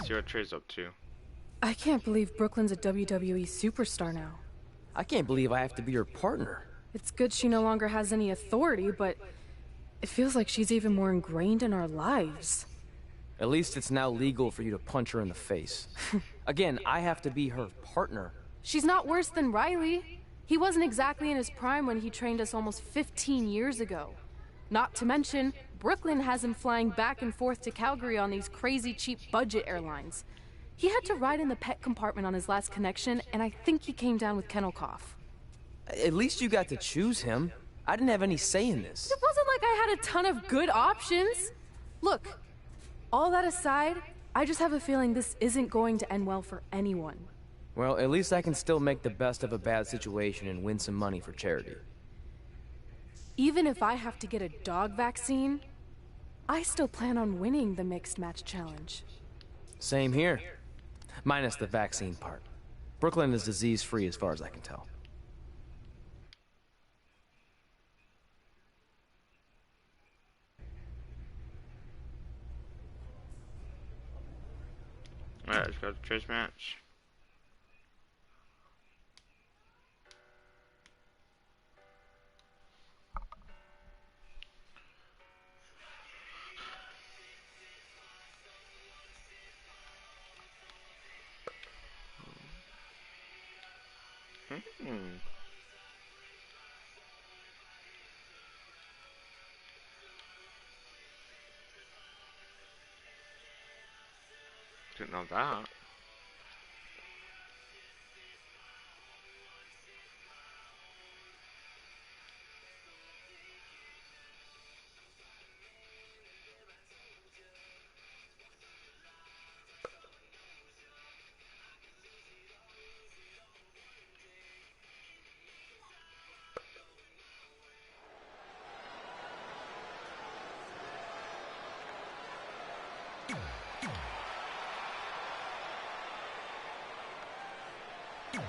see what Trey's up to. I can't believe Brooklyn's a WWE superstar now. I can't believe I have to be her partner. It's good she no longer has any authority, but it feels like she's even more ingrained in our lives. At least it's now legal for you to punch her in the face. Again, I have to be her partner. She's not worse than Riley. He wasn't exactly in his prime when he trained us almost 15 years ago. Not to mention, Brooklyn has him flying back and forth to Calgary on these crazy cheap budget airlines. He had to ride in the pet compartment on his last connection, and I think he came down with kennel cough. At least you got to choose him. I didn't have any say in this. It wasn't like I had a ton of good options. Look, all that aside, I just have a feeling this isn't going to end well for anyone. Well, at least I can still make the best of a bad situation and win some money for charity. Even if I have to get a dog vaccine, I still plan on winning the mixed match challenge. Same here. Minus the vaccine part. Brooklyn is disease-free as far as I can tell. Alright, let's go to Trey's match. Didn't know that.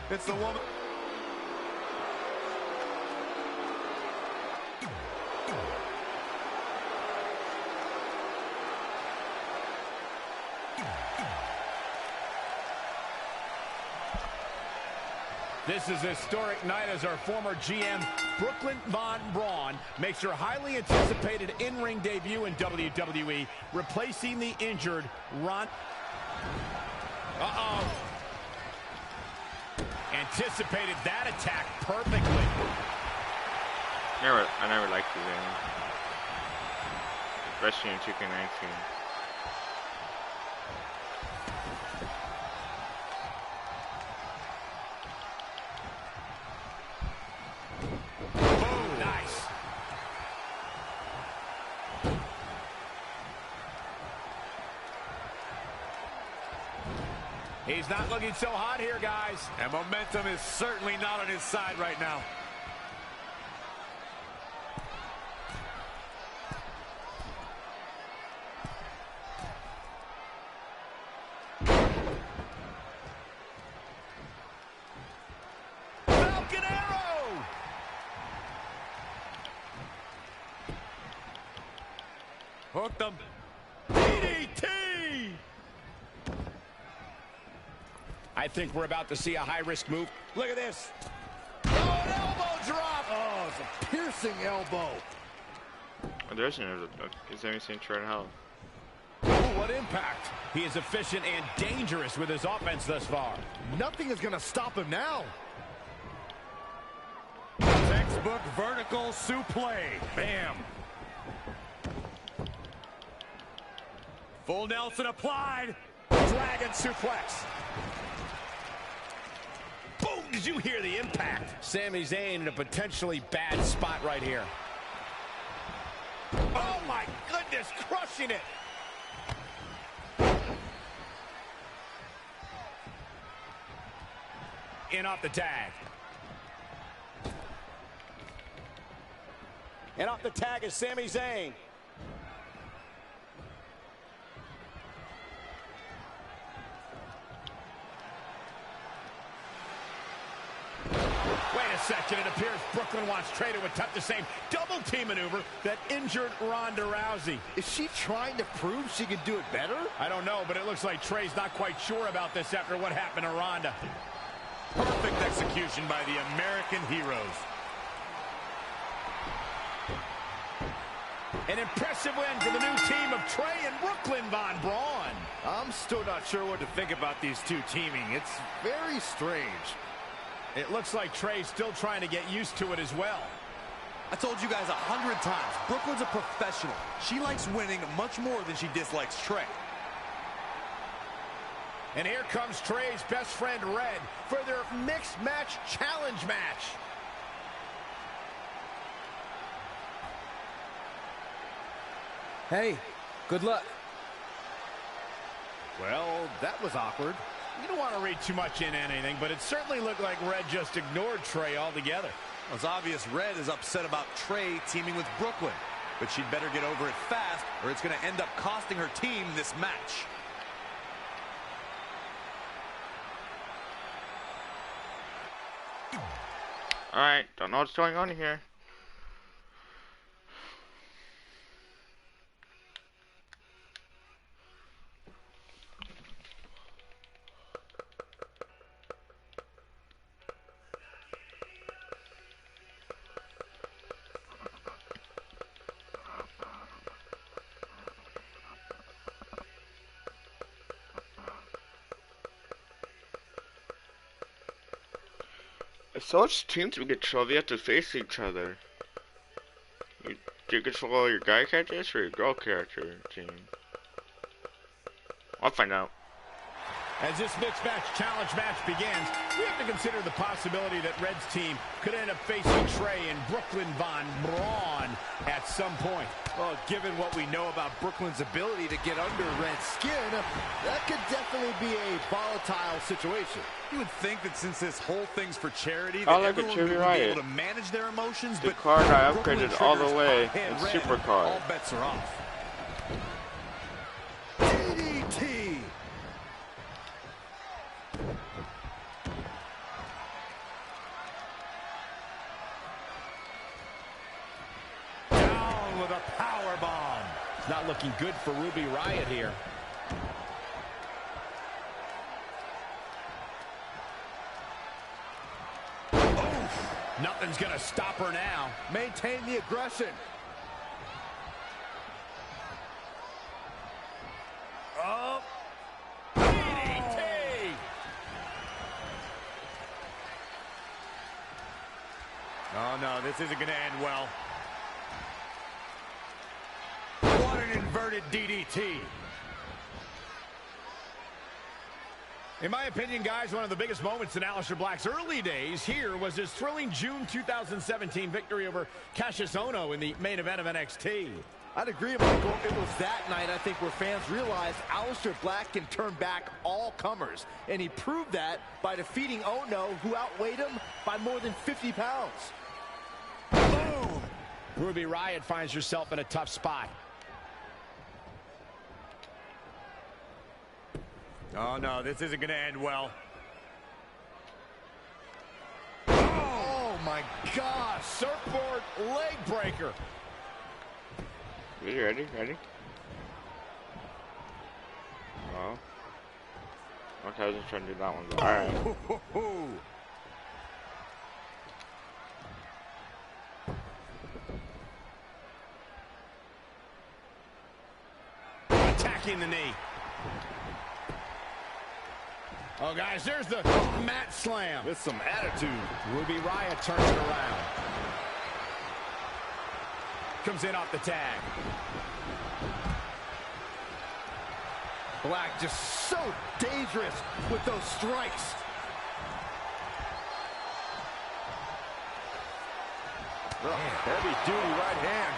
It's the woman. This is a historic night as our former GM, Brooklyn Von Braun, makes her highly anticipated in-ring debut in WWE, replacing the injured Ron. Uh-oh. Anticipated that attack perfectly. I never liked his aim. Especially in 2K19. Boom, nice. He's not looking so hot here, guys. And momentum is certainly not on his side right now. Falcon Arrow! Hooked him. DDT! I think we're about to see a high-risk move. Look at this. Oh, an elbow drop! Oh, it's a piercing elbow. There's another. Is there anything trying to help? Oh, what impact. He is efficient and dangerous with his offense thus far. Nothing is going to stop him now. Textbook vertical suplex. Bam. Full Nelson applied. Dragon suplex. Boom! Did you hear the impact? Sami Zayn in a potentially bad spot right here. Oh my goodness, crushing it. In off the tag. And off the tag is Sami Zayn. Wait a a second. It appears Brooklyn wants Trey to attempt the same double team maneuver that injured Ronda Rousey. Is she trying to prove she can do it better? I don't know, but it looks like Trey's not quite sure about this after what happened to Ronda. Perfect execution by the American heroes. An impressive win for the new team of Trey and Brooklyn Von Braun. I'm still not sure what to think about these two teaming. It's very strange. It looks like Trey's still trying to get used to it as well. I told you guys 100 times, Brooklyn's a professional. She likes winning much more than she dislikes Trey. And here comes Trey's best friend Red for their mixed match challenge match. Hey, good luck. Well, that was awkward. You don't want to read too much into anything, but it certainly looked like Red just ignored Trey altogether. It's obvious Red is upset about Trey teaming with Brooklyn, but she'd better get over it fast or it's going to end up costing her team this match. Alright, don't know what's going on here. So much team to control, they have to face each other. Do you control your guy characters or your girl character team? I'll find out. As this mixed match challenge match begins, we have to consider the possibility that Red's team could end up facing Trey and Brooklyn Von Braun at some point. Well, given what we know about Brooklyn's ability to get under Red's skin, that could definitely be a volatile situation. You would think that since this whole thing's for charity, that I like everyone it, would be Riot. able to manage their emotions, The but card I Brooklyn upgraded all the triggers way hot-hand in Red. Super Card. All bets are off. DDT! Down with a power bomb. It's not looking good for Ruby Riott here. Nothing's gonna stop her now. Maintain the aggression. Oh, DDT! Oh, no, this isn't going to end well. What an inverted DDT. In my opinion, guys, one of the biggest moments in Aleister Black's early days here was his thrilling June 2017 victory over Cassius Ohno in the main event of NXT. I'd agree, Michael. It was that night, I think, where fans realized Aleister Black can turn back all comers. And he proved that by defeating Ohno, who outweighed him by more than 50 pounds. Boom! Ruby Riott finds herself in a tough spot. Oh, no, this isn't going to end well. Oh, my gosh! Surfboard leg breaker. You ready? Ready? Oh. Okay, I was just trying to do that one. Alright. Attacking the knee. Oh, guys, there's the mat slam. With some attitude. Ruby Riott turns it around. Comes in off the tag. Black just so dangerous with those strikes. Heavy duty right hand.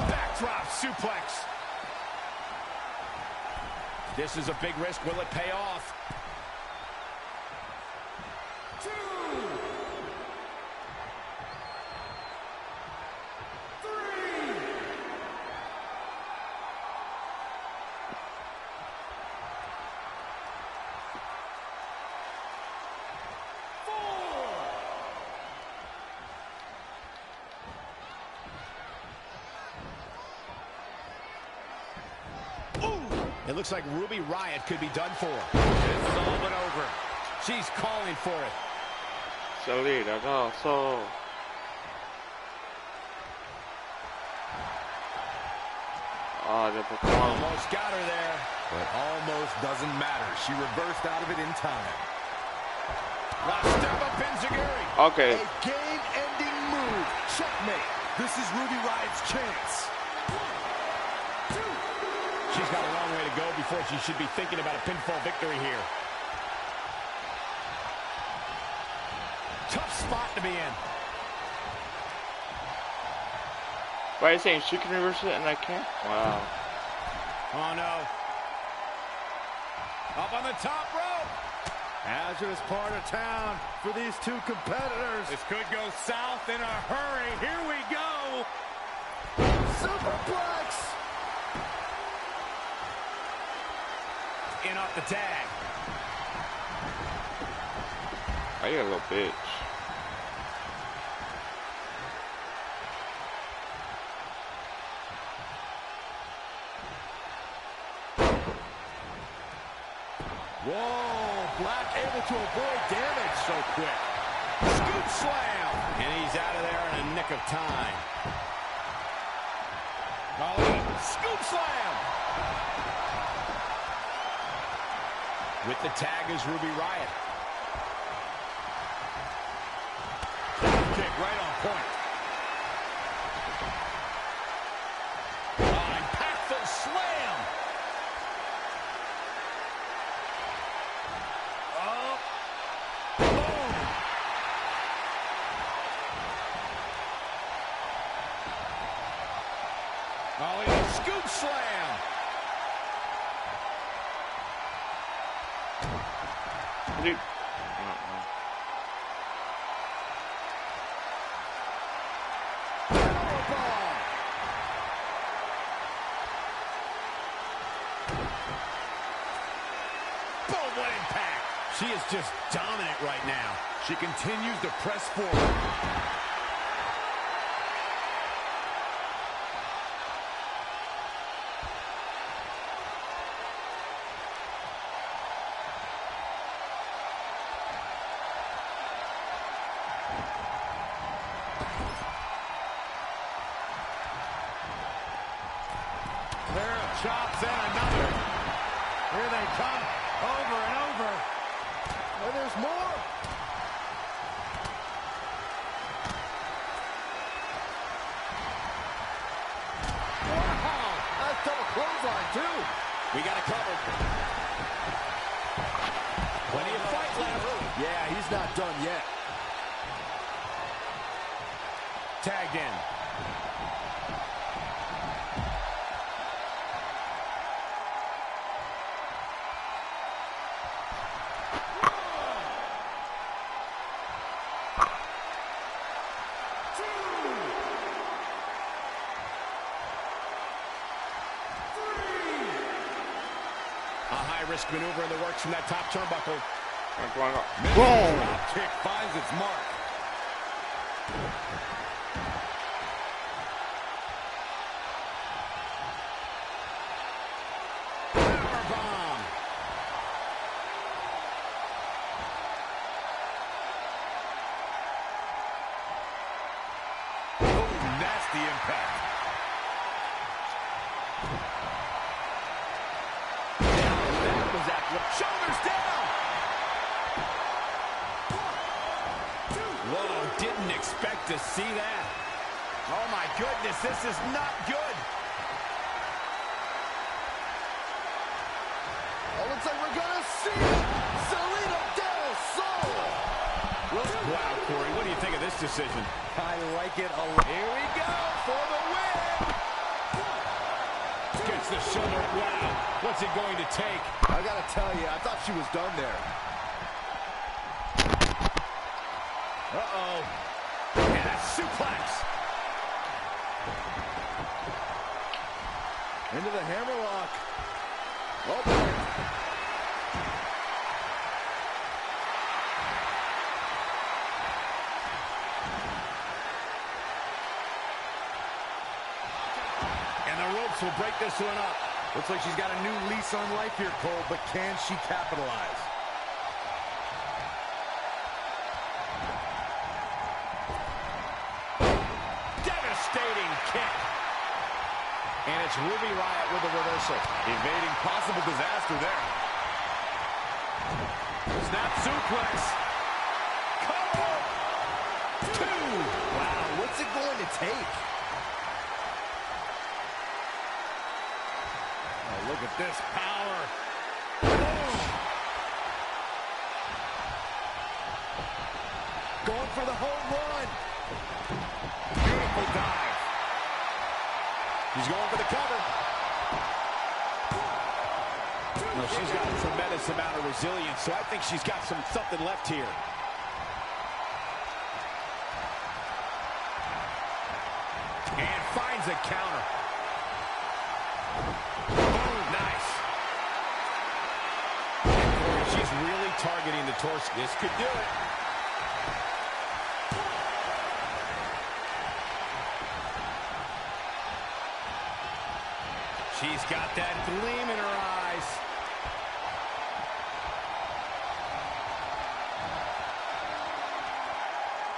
Backdrop suplex. This is a big risk. Will it pay off? It looks like Ruby Riott could be done for. This is all but over. She's calling for it. Salida, no, so. Oh, the performance. Almost got her there. But almost doesn't matter. She reversed out of it in time. Last step up Enziguri. Okay. A game-ending move. Checkmate. This is Ruby Riott's chance. She's got a long way to go before she should be thinking about a pinfall victory here. Tough spot to be in. Why are you saying she can reverse it and I can't? Wow. Oh, no. Up on the top rope. Hazardous part of town for these two competitors. This could go south in a hurry. Here we go. Superplex. In off the tag. Oh, you a little bitch. Whoa, Black able to avoid damage so quick. Scoop slam. And he's out of there in a nick of time. Scoop slam. With the tag is Ruby Riott. Kick right on point. Impactful slam. Oh. Boom. Oh, scoop slam. Dude. Boom, what impact. She is just dominant right now. She continues to press forward. Chops and another. Here they come, over and over. And there's more. Wow, that's double clothesline too. We got it covered. Plenty of fight left. Yeah, he's not done yet. Tagged in. Risk maneuver in the works from that top turnbuckle. Boom! Drop kick finds its mark. Powerbomb. Oh, nasty impact. Shoulders down. Whoa, didn't expect to see that. Oh my goodness, this is not good. Oh, looks like we're gonna see Salida del Sol. Wow, Corey, what do you think of this decision? I like it a lot. Here we go for the win. Gets the shoulder. Wow, what's it going to take? I gotta tell you, I thought she was done there. Uh-oh. And a suplex. Into the hammerlock. Oh, boy. And the ropes will break this one up. Looks like she's got a new lease on life here, Cole, but can she capitalize? Devastating kick. And it's Ruby Riott with a reversal. Evading possible disaster there. Snap suplex. Cover. 2. Wow, what's it going to take? Oh, look at this power. Boom. Going for the home run. Beautiful dive. He's going for the cover. Well, she's got a tremendous amount of resilience, so I think she's got something left here. And finds a counter. Boom, nice. And Corey, she's really targeting the torso. This could do it. She's got that gleam in her eyes.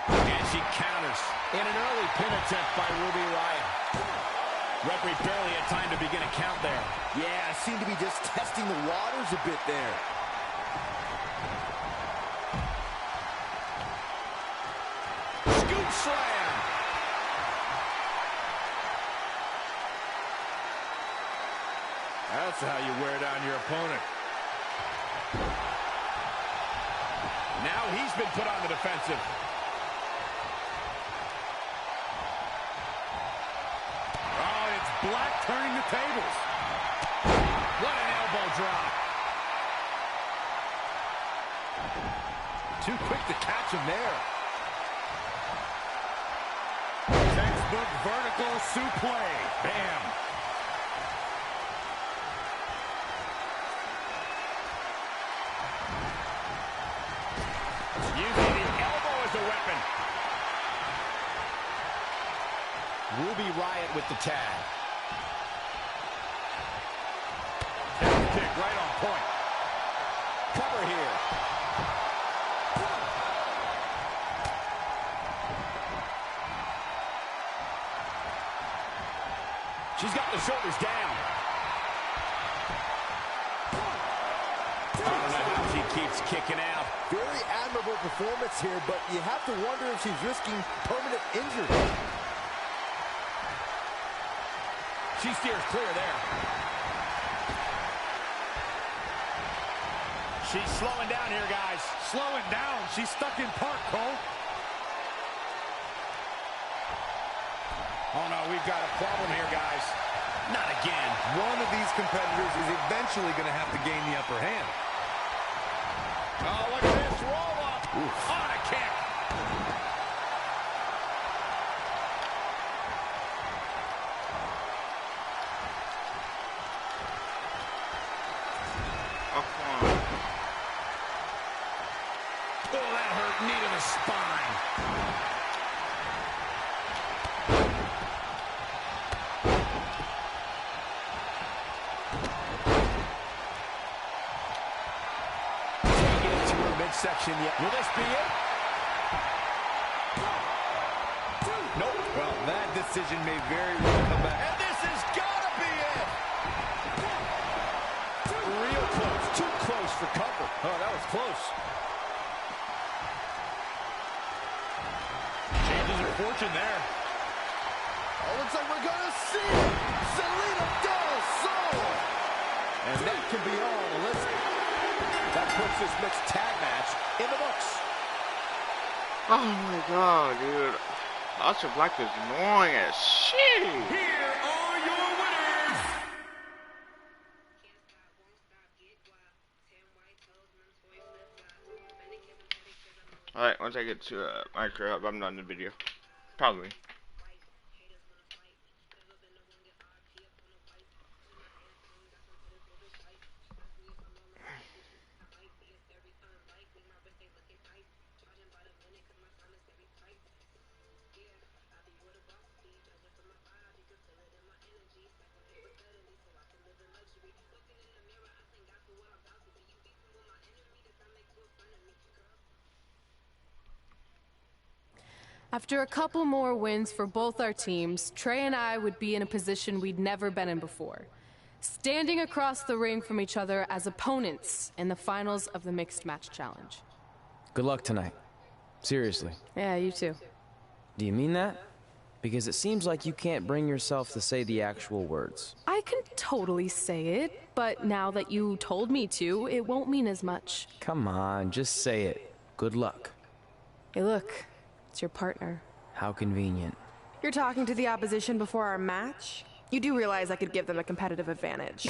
And she counters. In an early pin attempt by Ruby Riott. Referee barely had time to begin a count there. Yeah, seemed to be just testing the waters a bit there. Scoop slam. That's how you wear down your opponent. Now he's been put on the defensive. Oh, it's Black turning the tables. What an elbow drop. Too quick to catch him there. Textbook vertical suplex. Bam. Using the elbow as a weapon. Ruby Riott with the tag. Kick right on point. Cover here. She's got the shoulders down. I don't know how she keeps kicking out. Very admirable performance here, but you have to wonder if she's risking permanent injury. She steers clear there. She's slowing down here, guys. Slowing down. She's stuck in park, Cole. Oh, no, we've got a problem here, guys. Not again. One of these competitors is eventually going to have to gain the upper hand. Oh, look at this. Roll up. On a kick. Oh, come on. Oh, that hurt. Knee to the spine. Midsection yet. Will this be it? Nope. Well, that decision may very well come back. And this has got to be it. Real close. Too close for cover. Oh, that was close. Changes her fortune there. Oh, looks like we're going to see it. Selena Del Sol. And that can be all. That puts this mixed tag match in the books. Oh my god, dude. Aleister Black is annoying as shit. Here are your winners. Alright, once I get to my crib, I'm done the video. Probably. After a couple more wins for both our teams, Trey and I would be in a position we'd never been in before. Standing across the ring from each other as opponents in the finals of the Mixed Match Challenge. Good luck tonight. Seriously. Yeah, you too. Do you mean that? Because it seems like you can't bring yourself to say the actual words. I can totally say it, but now that you told me to, it won't mean as much. Come on, just say it. Good luck. Hey, look. It's your partner. How convenient. You're talking to the opposition before our match? You do realize I could give them a competitive advantage.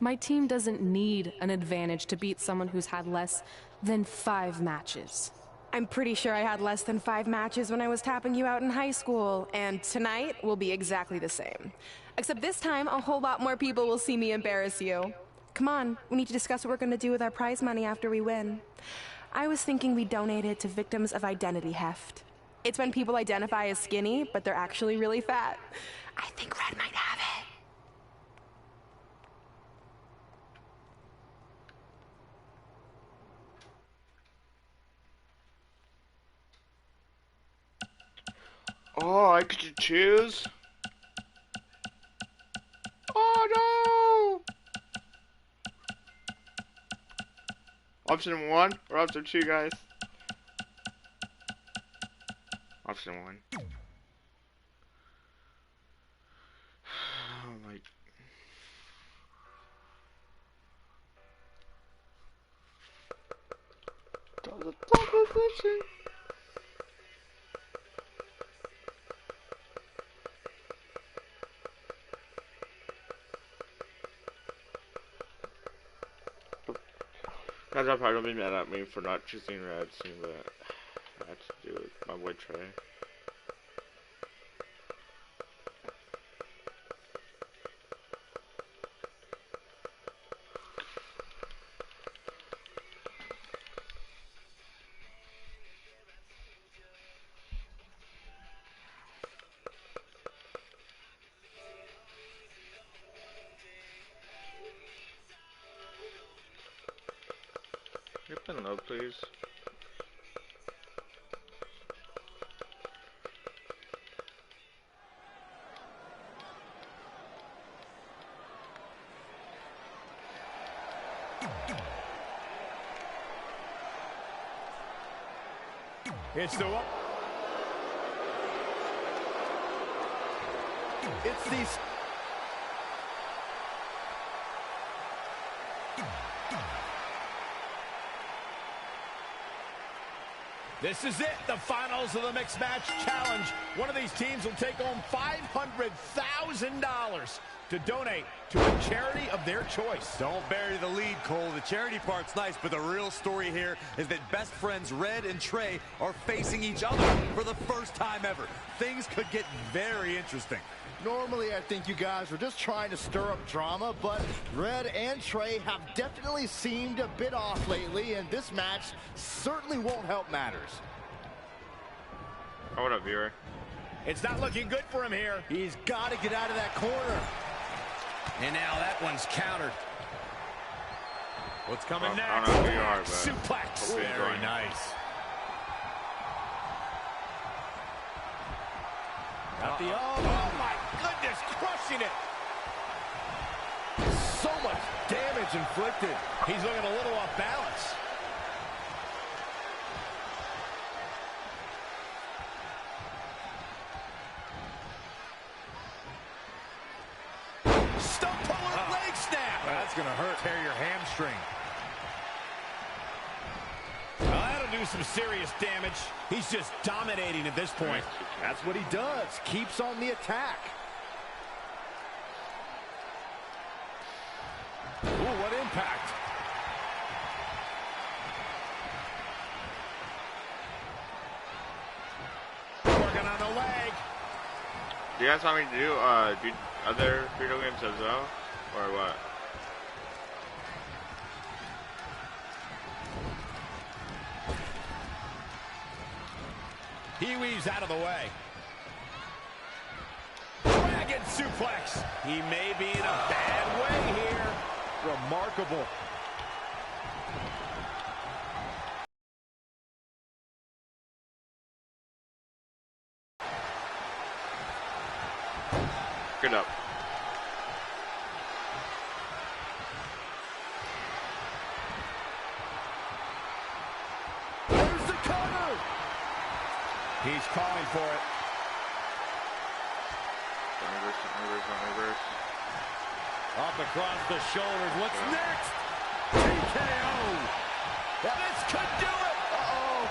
My team doesn't need an advantage to beat someone who's had less than 5 matches. I'm pretty sure I had less than 5 matches when I was tapping you out in high school, and tonight will be exactly the same. Except this time, a whole lot more people will see me embarrass you. Come on, we need to discuss what we're going to do with our prize money after we win. I was thinking we donate it to victims of identity heft. It's when people identify as skinny, but they're actually really fat. I think Red might have it. Oh, I get to choose? Oh no! Option 1 or option 2, guys? Option 1. Oh my. Double position. Guys, I probably don't be mad at me for not choosing red, seeing that I had to do with my boy Trey. Open up, please. It's the one. It's these. This is it, the finals of the Mixed Match Challenge. One of these teams will take home $500,000 to donate to a charity of their choice. Don't bury the lead, Cole. The charity part's nice, but the real story here is that best friends Red and Trey are facing each other for the first time ever. Things could get very interesting. Normally, I think you guys were just trying to stir up drama, but Red and Trey have definitely seemed a bit off lately, and this match certainly won't help matters. Oh, what up, viewer? It's not looking good for him here. He's got to get out of that corner. And now that one's countered. What's coming next? I don't know who you are, but Suplex. hope you're Very enjoying it. nice. Got the oh my goodness, crushing it. So much damage inflicted. He's looking a little off balance. Stump puller leg snap. That's going to hurt. Tear your hamstring. Well, that'll do some serious damage. He's just dominating at this point. That's what he does. Keeps on the attack. Ooh, what impact. Working on the leg. Do you guys want me to do other video games as well, or what? He weaves out of the way. Dragon suplex. He may be in a bad way here. Remarkable. Get up. There's the cover. He's calling for it. Reverse. Up across the shoulders. What's next? TKO. This could do it. Uh-oh.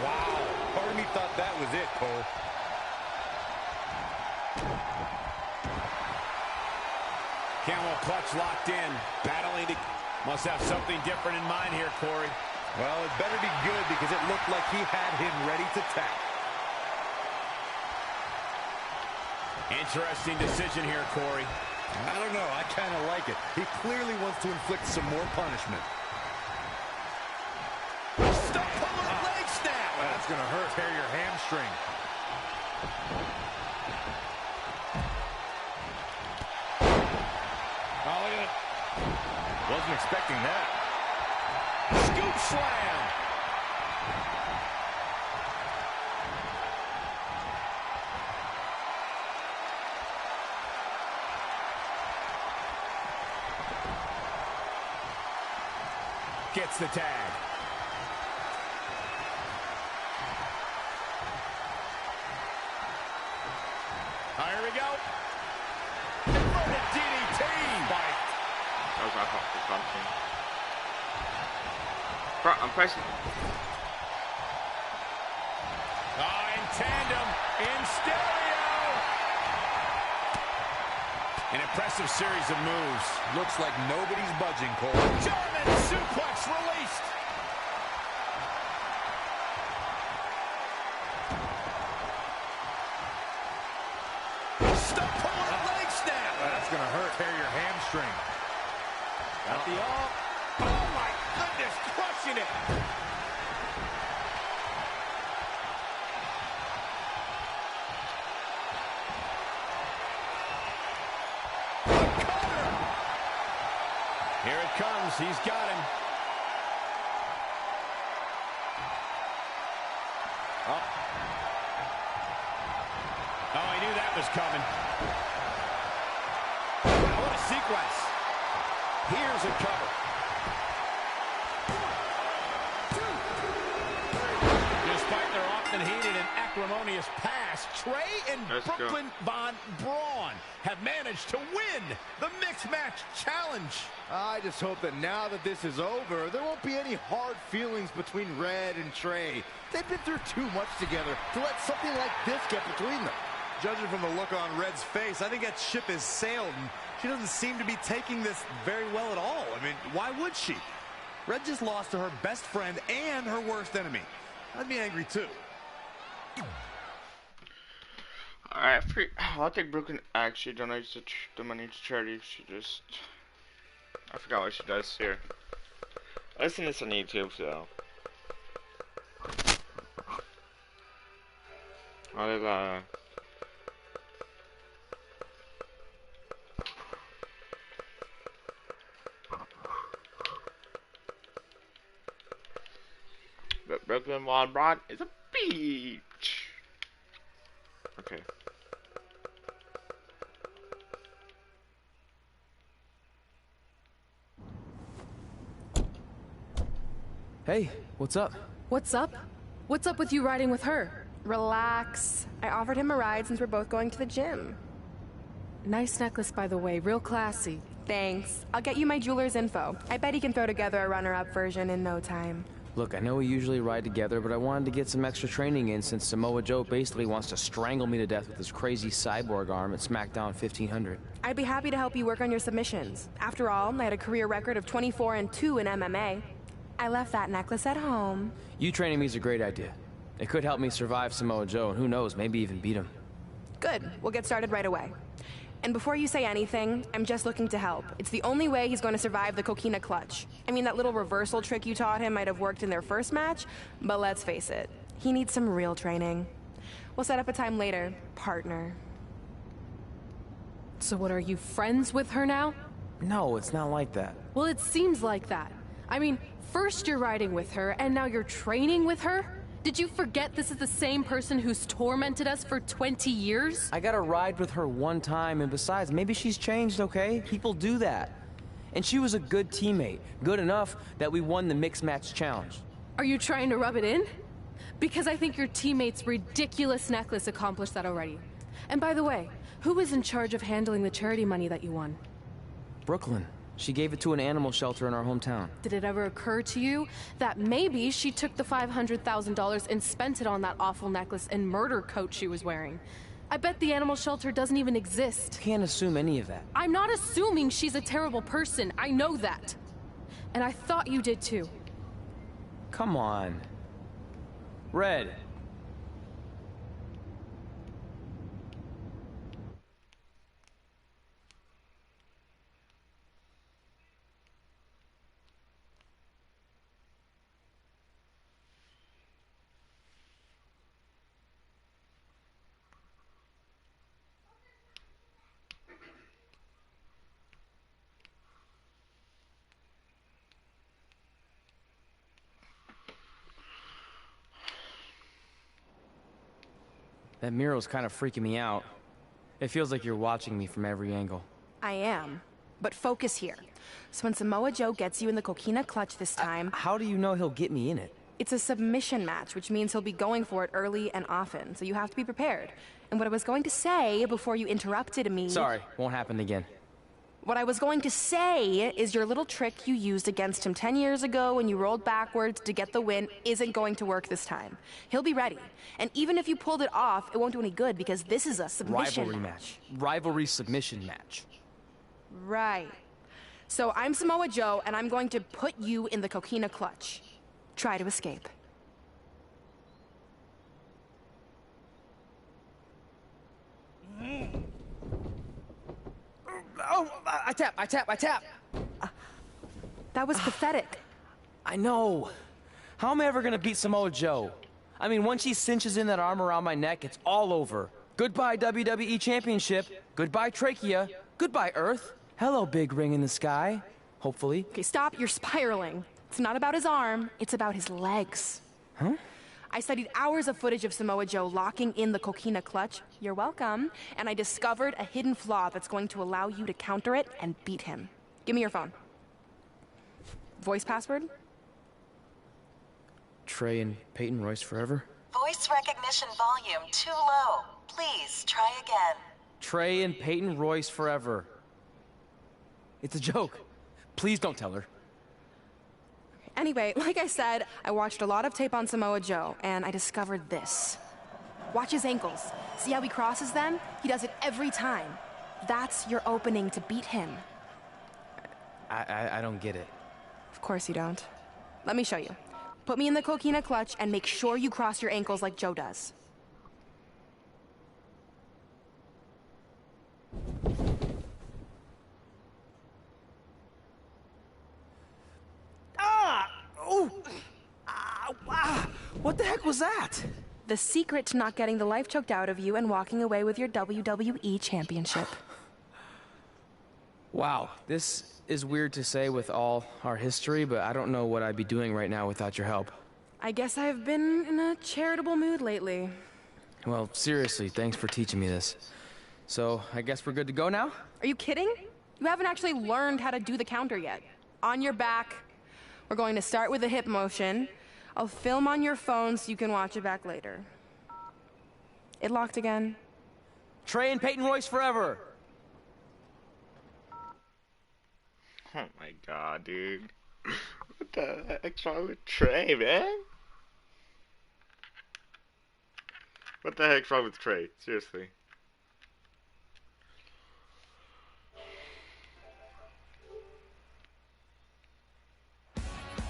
Wow. Part of me thought that was it, Cole. Camel clutch locked in. Battling to... Must have something different in mind here, Corey. Well, it better be good because it looked like he had him ready to tap. Interesting decision here, Corey. I don't know. I kind of like it. He clearly wants to inflict some more punishment. Stop pulling leg snap. That's going to hurt. Tear your hamstring. Oh, look at it. Wasn't expecting that. Scoop slam. Gets the tag. Here we go. Inverted DDT. That was not helpful something. I'm pressing. In tandem, in stereo. An impressive series of moves. Looks like nobody's budging, Cole. German suplex released. Stop pulling a leg snap. That's going to hurt. Tear your hamstring. Got the all. Oh my goodness, crushing it. Here it comes. He's got him. Up. Oh, I knew that was coming. Wow, what a sequence. Here's a cover. Despite their often heated and acrimonious past, Trey and Brooklyn Von Braun have managed to win the Mixed Match Challenge. I just hope that now that this is over, there won't be any hard feelings between Red and Trey. They've been through too much together to let something like this get between them. Judging from the look on Red's face, I think that ship has sailed, and she doesn't seem to be taking this very well at all. I mean, why would she? Red just lost to her best friend and her worst enemy. I'd be angry too. Alright, I think Brooklyn actually donates the money to charity. She just... I forgot what she does here. I've seen this on YouTube, so... I'll, but Brooklyn Von Braun is a beach. Okay. Hey, what's up? What's up? What's up with you riding with her? Relax. I offered him a ride since we're both going to the gym. Nice necklace, by the way. Real classy. Thanks. I'll get you my jeweler's info. I bet he can throw together a runner-up version in no time. Look, I know we usually ride together, but I wanted to get some extra training in since Samoa Joe basically wants to strangle me to death with his crazy cyborg arm at SmackDown 1500. I'd be happy to help you work on your submissions. After all, I had a career record of 24-2 in MMA. I left that necklace at home. You training me is a great idea. It could help me survive Samoa Joe, and who knows, maybe even beat him. Good. We'll get started right away. And before you say anything, I'm just looking to help. It's the only way he's going to survive the coquina clutch. I mean, that little reversal trick you taught him might have worked in their first match, but let's face it, he needs some real training. We'll set up a time later, partner. So what, are you friends with her now? No, it's not like that. Well, it seems like that. I mean, first you're riding with her, and now you're training with her? Did you forget this is the same person who's tormented us for 20 years? I got a ride with her one time, and besides, maybe she's changed, okay? People do that. And she was a good teammate. Good enough that we won the mixed match challenge. Are you trying to rub it in? Because I think your teammate's ridiculous necklace accomplished that already. And by the way, who was in charge of handling the charity money that you won? Brooklyn. She gave it to an animal shelter in our hometown. Did it ever occur to you that maybe she took the $500,000 and spent it on that awful necklace and murder coat she was wearing? I bet the animal shelter doesn't even exist. Can't assume any of that. I'm not assuming she's a terrible person. I know that. And I thought you did too. Come on. Red. That mural's kind of freaking me out. It feels like you're watching me from every angle. I am. But focus here. So when Samoa Joe gets you in the coquina clutch this time... How do you know he'll get me in it? It's a submission match, which means he'll be going for it early and often, so you have to be prepared. And what I was going to say before you interrupted me... Sorry, won't happen again. What I was going to say is your little trick you used against him 10 years ago when you rolled backwards to get the win isn't going to work this time. He'll be ready. And even if you pulled it off, it won't do any good because this is a submission Rivalry match. Rivalry submission match. Right. So I'm Samoa Joe, and I'm going to put you in the coquina clutch. Try to escape. Oh, I tap. That was pathetic. I know. How am I ever gonna beat Samoa Joe? I mean, once she cinches in that arm around my neck, it's all over. Goodbye, WWE Championship. Goodbye, Trachea. Goodbye, Earth. Hello, big ring in the sky. Hopefully. Okay, stop. You're spiraling. It's not about his arm. It's about his legs. Huh? I studied hours of footage of Samoa Joe locking in the coquina clutch. You're welcome. And I discovered a hidden flaw that's going to allow you to counter it and beat him. Give me your phone. Voice password? Trey and Peyton Royce forever? Voice recognition volume too low. Please try again. Trey and Peyton Royce forever. It's a joke. Please don't tell her. Anyway, like I said, I watched a lot of tape on Samoa Joe, and I discovered this. Watch his ankles. See how he crosses them? He does it every time. That's your opening to beat him. I don't get it. Of course you don't. Let me show you. Put me in the coquina clutch and make sure you cross your ankles like Joe does. What the heck was that? The secret to not getting the life choked out of you and walking away with your WWE Championship. Wow, this is weird to say with all our history, but I don't know what I'd be doing right now without your help. I guess I've been in a charitable mood lately. Well, seriously, thanks for teaching me this. So, I guess we're good to go now? Are you kidding? You haven't actually learned how to do the counter yet. On your back. We're going to start with a hip motion. I'll film on your phone so you can watch it back later. It locked again. Trey and Peyton Royce forever! Oh my god, dude. What the heck's wrong with Trey, man? What the heck's wrong with Trey? Seriously.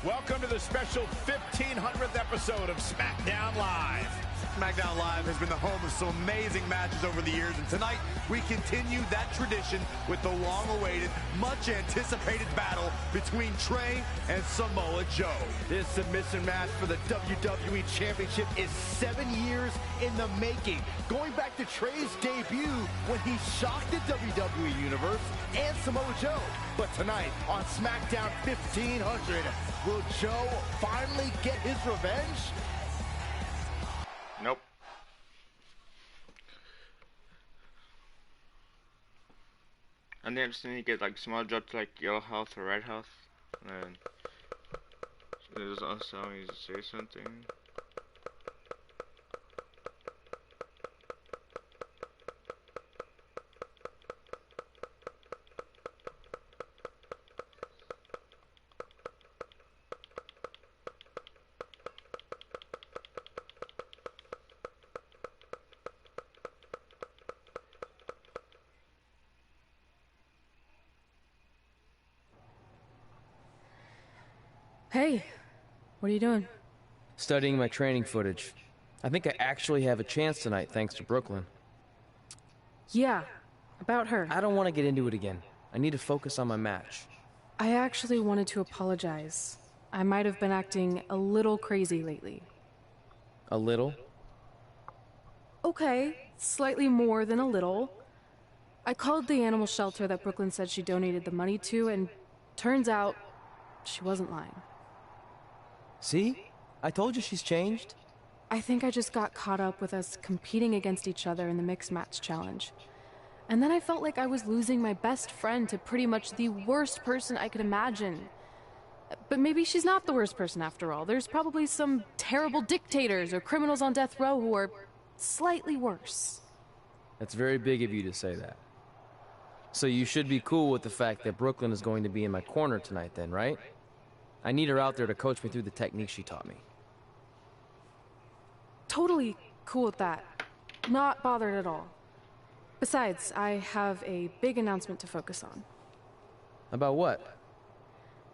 Welcome to the special 1500th episode of SmackDown Live. SmackDown Live has been the home of some amazing matches over the years, and tonight we continue that tradition with the long-awaited, much-anticipated battle between Trey and Samoa Joe. This submission match for the WWE Championship is 7 years in the making, going back to Trey's debut when he shocked the WWE Universe and Samoa Joe. But tonight on SmackDown 1500, will Joe finally get his revenge? And then I just need to get like small Joe to like yellow health or red health. And then there's also I need to say something. Hey, what are you doing? Studying my training footage. I think I actually have a chance tonight thanks to Brooklyn. Yeah, about her. I don't want to get into it again. I need to focus on my match. I actually wanted to apologize. I might have been acting a little crazy lately. A little? Okay, slightly more than a little. I called the animal shelter that Brooklyn said she donated the money to, and turns out she wasn't lying. See? I told you she's changed. I think I just got caught up with us competing against each other in the mixed match challenge. And then I felt like I was losing my best friend to pretty much the worst person I could imagine. But maybe she's not the worst person after all. There's probably some terrible dictators or criminals on death row who are slightly worse. That's very big of you to say that. So you should be cool with the fact that Brooklyn is going to be in my corner tonight then, right? I need her out there to coach me through the technique she taught me. Totally cool with that. Not bothered at all. Besides, I have a big announcement to focus on. About what?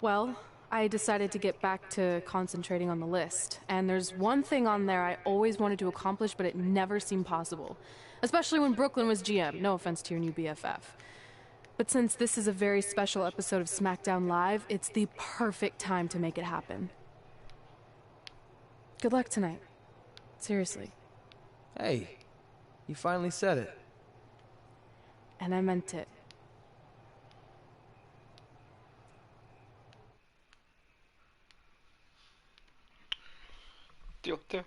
Well, I decided to get back to concentrating on the list, and there's one thing on there I always wanted to accomplish, but it never seemed possible. Especially when Brooklyn was GM, no offense to your new BFF. But since this is a very special episode of SmackDown Live, it's the perfect time to make it happen. Good luck tonight. Seriously. Hey, you finally said it. And I meant it. Tío, tío.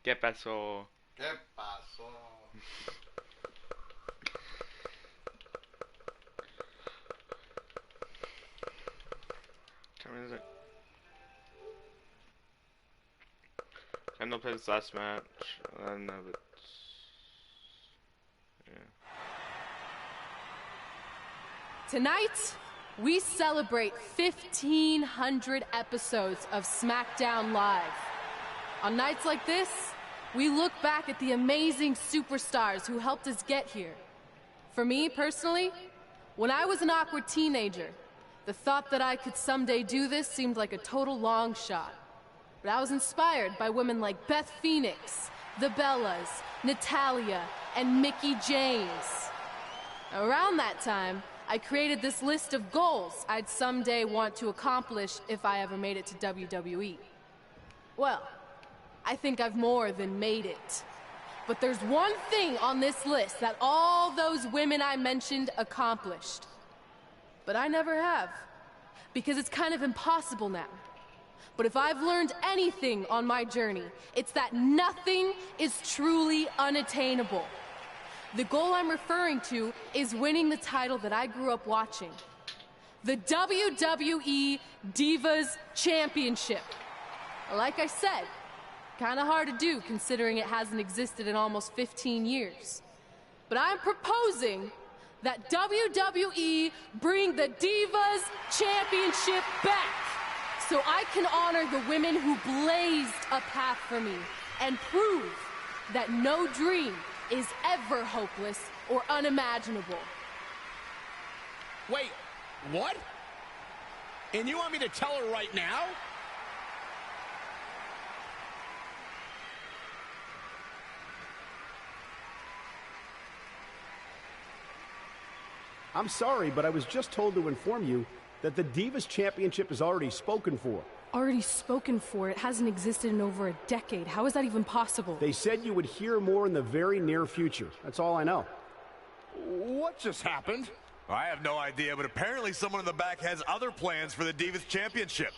¿Qué pasó? ¿Qué pasó? What time is it? I know play this last match. I don't know, but yeah. Tonight, we celebrate 1,500 episodes of SmackDown Live. On nights like this, we look back at the amazing superstars who helped us get here. For me, personally, when I was an awkward teenager, the thought that I could someday do this seemed like a total long shot. But I was inspired by women like Beth Phoenix, the Bellas, Natalia, and Mickie James. Around that time, I created this list of goals I'd someday want to accomplish if I ever made it to WWE. Well, I think I've more than made it. But there's one thing on this list that all those women I mentioned accomplished. But I never have, because it's kind of impossible now. But if I've learned anything on my journey, it's that nothing is truly unattainable. The goal I'm referring to is winning the title that I grew up watching. The WWE Divas Championship. Like I said, kind of hard to do considering it hasn't existed in almost 15 years. But I'm proposing that WWE bring the Divas Championship back so I can honor the women who blazed a path for me and prove that no dream is ever hopeless or unimaginable. Wait, what? And you want me to tell her right now? I'm sorry, but I was just told to inform you that the Divas Championship is already spoken for. Already spoken for? It hasn't existed in over a decade. How is that even possible? They said you would hear more in the very near future. That's all I know. What just happened? I have no idea, but apparently someone in the back has other plans for the Divas Championship.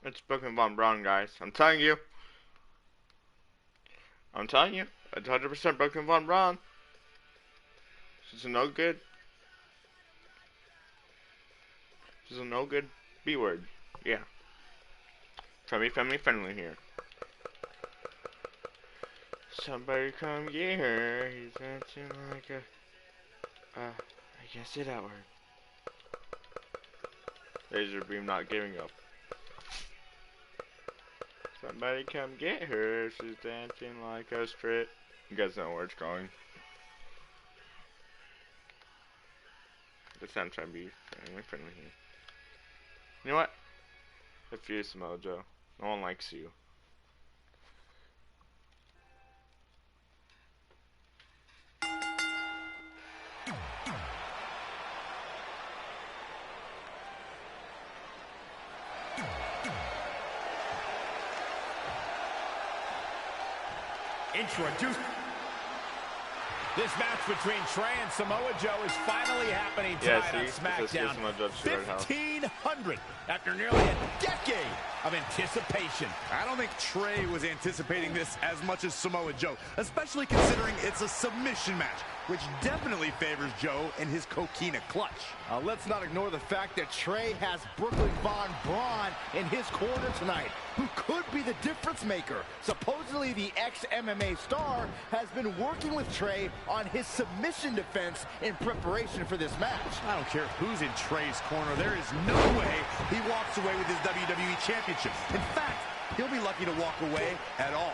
It's Brooklyn Von Braun, guys. I'm telling you. I'm telling you, 100% Brooklyn Von Braun. She's a no good. She's a no good B word. Yeah. Family here. Somebody come get her. He's acting like a. I can't say that word. Laser beam not giving up. Somebody come get her. She's dancing like a strip. You guys know where it's going. This time trying to be friendly here. You know what? If you're Samoa Joe, no one likes you. Introduce. This match between Trey and Samoa Joe is finally happening tonight on SmackDown. 1,500 after nearly a decade of anticipation. I don't think Trey was anticipating this as much as Samoa Joe, especially considering it's a submission match, which definitely favors Joe and his coquina clutch. Let's not ignore the fact that Trey has Brooklyn Von Braun in his corner tonight, who could be the difference maker. Supposedly, the ex-MMA star has been working with Trey on his submission defense in preparation for this match. I don't care who's in Trey's corner. There is no way he walks away with his WWE Championship. In fact, he'll be lucky to walk away at all.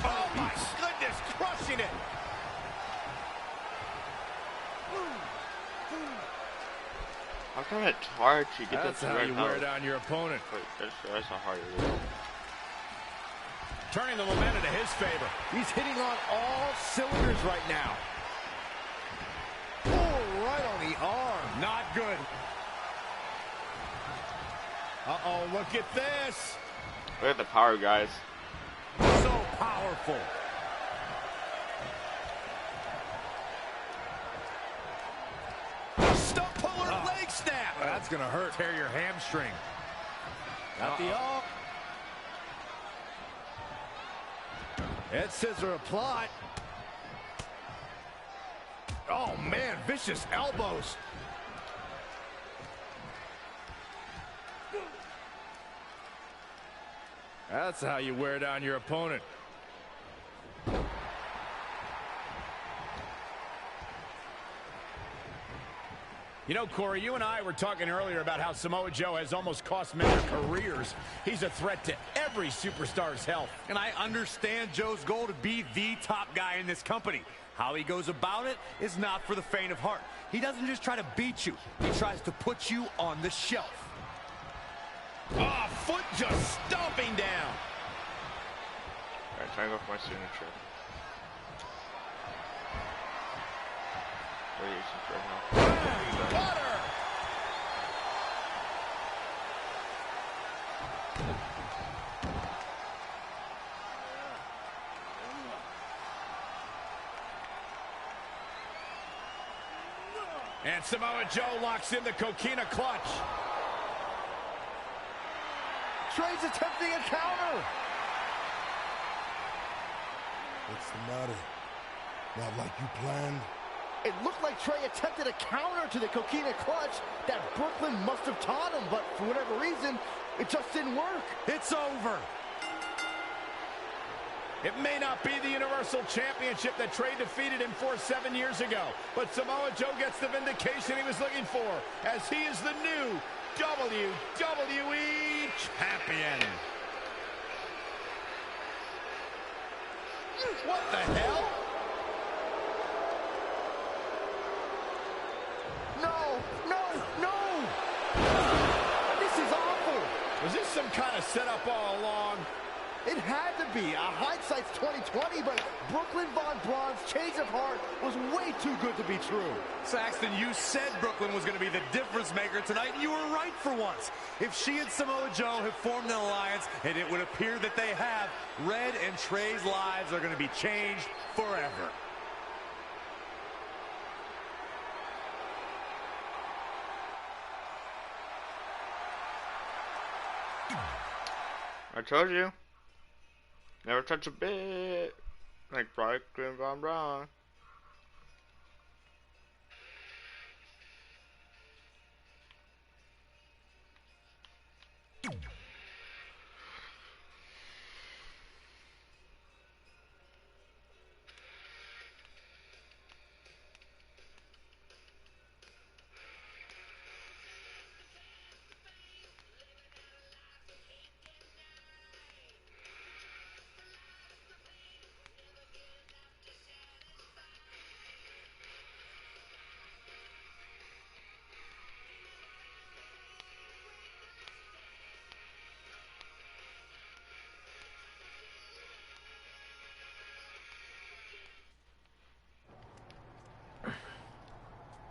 Oh my goodness, crushing it. How come it's hard to get That's this how right you wear down your opponent. Wait, that's not hard to do. Turning the momentum to his favor. He's hitting on all cylinders right now. Oh, right on the arm. Not good. Uh-oh, look at this. Look at the power, guys. So powerful. Stump puller, leg snap. That's going to hurt. Tear your hamstring. Got the all. Head scissor applied. Oh, man, vicious elbows. That's how you wear down your opponent. You know, Corey, you and I were talking earlier about how Samoa Joe has almost cost men their careers. He's a threat to every superstar's health. And I understand Joe's goal to be the top guy in this company. How he goes about it is not for the faint of heart. He doesn't just try to beat you. He tries to put you on the shelf. Oh, foot just stomping down. Alright, trying to go for my signature. Butter. And Samoa Joe locks in the coquina clutch. Trey's attempting a counter. What's the matter? Not like you planned? It looked like Trey attempted a counter to the coquina clutch that Brooklyn must have taught him, but for whatever reason, it just didn't work. It's over. It may not be the Universal Championship that Trey defeated him for 7 years ago, but Samoa Joe gets the vindication he was looking for, as he is the new WWE Champion. What the hell? No! This is awful. Was this some kind of setup all along? It had to be. Hindsight's 20/20, but Brooklyn Von Braun's change of heart was way too good to be true. Saxton, you said Brooklyn was going to be the difference maker tonight, and you were right for once. If she and Samoa Joe have formed an alliance, and it would appear that they have, Red and Trey's lives are going to be changed forever. I told you. Never touch a bit. Like Brooklyn Von Braun.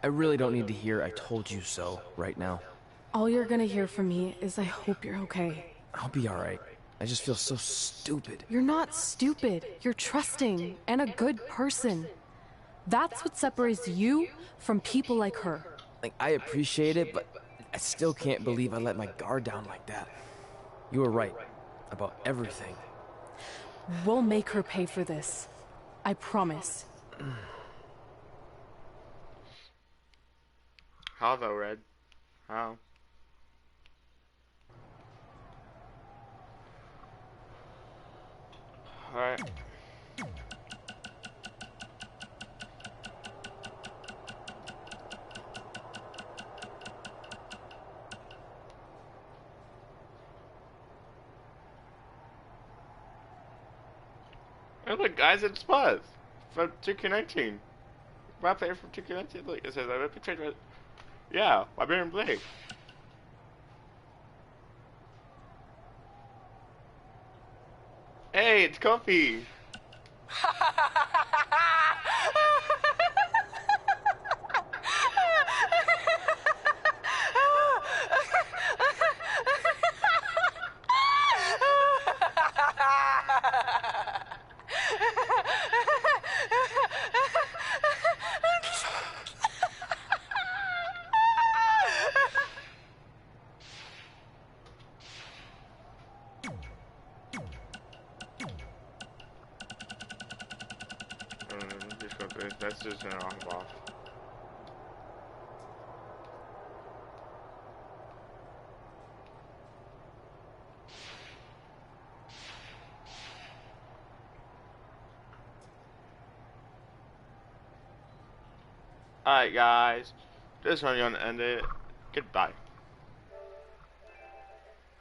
I really don't need to hear "I told you so" right now. All you're gonna hear from me is I hope you're okay. I'll be alright. I just feel so stupid. You're not stupid. You're trusting and a good person. That's what separates you from people like her. Like, I appreciate it, but I still can't believe I let my guard down like that. You were right about everything. We'll make her pay for this. I promise. How though, Red? How? Alright. And look, guys, it's Buzz from 2K19. My player from 2K19. Look, it says I might be traded. Yeah, my Baron Blake. Hey, it's Kofi. That's just an off. Alright guys, this one gonna end it. Goodbye.